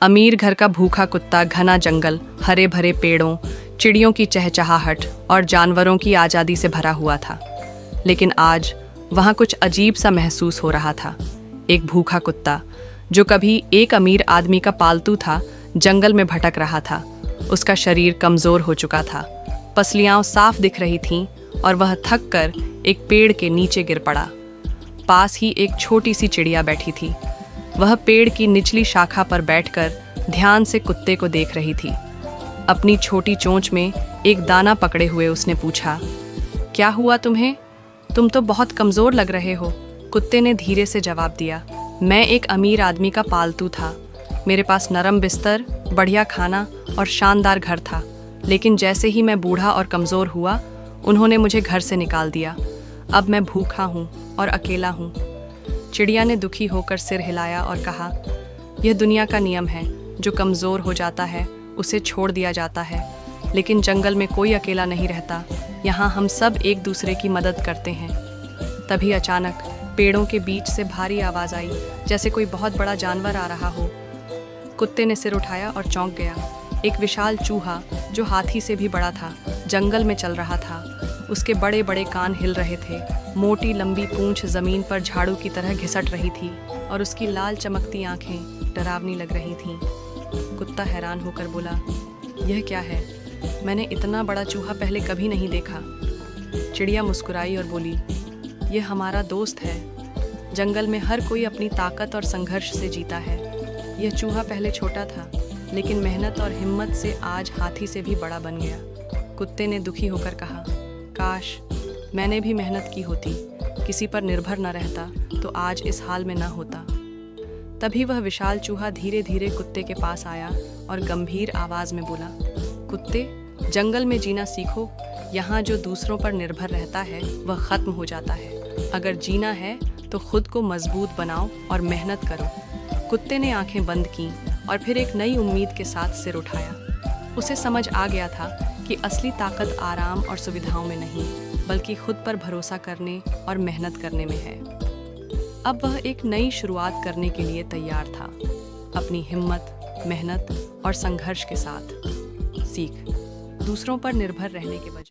अमीर घर का भूखा कुत्ता घना जंगल, हरे भरे पेड़ों, चिड़ियों की चहचहाहट और जानवरों की आज़ादी से भरा हुआ था। लेकिन आज वहाँ कुछ अजीब सा महसूस हो रहा था। एक भूखा कुत्ता, जो कभी एक अमीर आदमी का पालतू था, जंगल में भटक रहा था। उसका शरीर कमज़ोर हो चुका था, पसलियाँ साफ दिख रही थीं और वह थक कर एक पेड़ के नीचे गिर पड़ा। पास ही एक छोटी सी चिड़िया बैठी थी। वह पेड़ की निचली शाखा पर बैठकर ध्यान से कुत्ते को देख रही थी। अपनी छोटी चोंच में एक दाना पकड़े हुए उसने पूछा, क्या हुआ तुम्हें? तुम तो बहुत कमज़ोर लग रहे हो। कुत्ते ने धीरे से जवाब दिया, मैं एक अमीर आदमी का पालतू था। मेरे पास नरम बिस्तर, बढ़िया खाना और शानदार घर था। लेकिन जैसे ही मैं बूढ़ा और कमज़ोर हुआ, उन्होंने मुझे घर से निकाल दिया। अब मैं भूखा हूँ और अकेला हूँ। चिड़िया ने दुखी होकर सिर हिलाया और कहा, यह दुनिया का नियम है। जो कमज़ोर हो जाता है उसे छोड़ दिया जाता है। लेकिन जंगल में कोई अकेला नहीं रहता। यहाँ हम सब एक दूसरे की मदद करते हैं। तभी अचानक पेड़ों के बीच से भारी आवाज़ आई, जैसे कोई बहुत बड़ा जानवर आ रहा हो। कुत्ते ने सिर उठाया और चौंक गया। एक विशाल चूहा, जो हाथी से भी बड़ा था, जंगल में चल रहा था। उसके बड़े बड़े कान हिल रहे थे, मोटी लंबी पूंछ ज़मीन पर झाड़ू की तरह घिसट रही थी और उसकी लाल चमकती आंखें डरावनी लग रही थीं। कुत्ता हैरान होकर बोला, यह क्या है? मैंने इतना बड़ा चूहा पहले कभी नहीं देखा। चिड़िया मुस्कुराई और बोली, यह हमारा दोस्त है। जंगल में हर कोई अपनी ताकत और संघर्ष से जीता है। यह चूहा पहले छोटा था, लेकिन मेहनत और हिम्मत से आज हाथी से भी बड़ा बन गया। कुत्ते ने दुखी होकर कहा, काश मैंने भी मेहनत की होती, किसी पर निर्भर न रहता तो आज इस हाल में न होता। तभी वह विशाल चूहा धीरे धीरे कुत्ते के पास आया और गंभीर आवाज़ में बोला, कुत्ते, जंगल में जीना सीखो। यहाँ जो दूसरों पर निर्भर रहता है वह ख़त्म हो जाता है। अगर जीना है तो खुद को मजबूत बनाओ और मेहनत करो। कुत्ते ने आंखें बंद कीं और फिर एक नई उम्मीद के साथ सिर उठाया। उसे समझ आ गया था कि असली ताकत आराम और सुविधाओं में नहीं, बल्कि खुद पर भरोसा करने और मेहनत करने में है। अब वह एक नई शुरुआत करने के लिए तैयार था, अपनी हिम्मत, मेहनत और संघर्ष के साथ। सीख, दूसरों पर निर्भर रहने के बजाय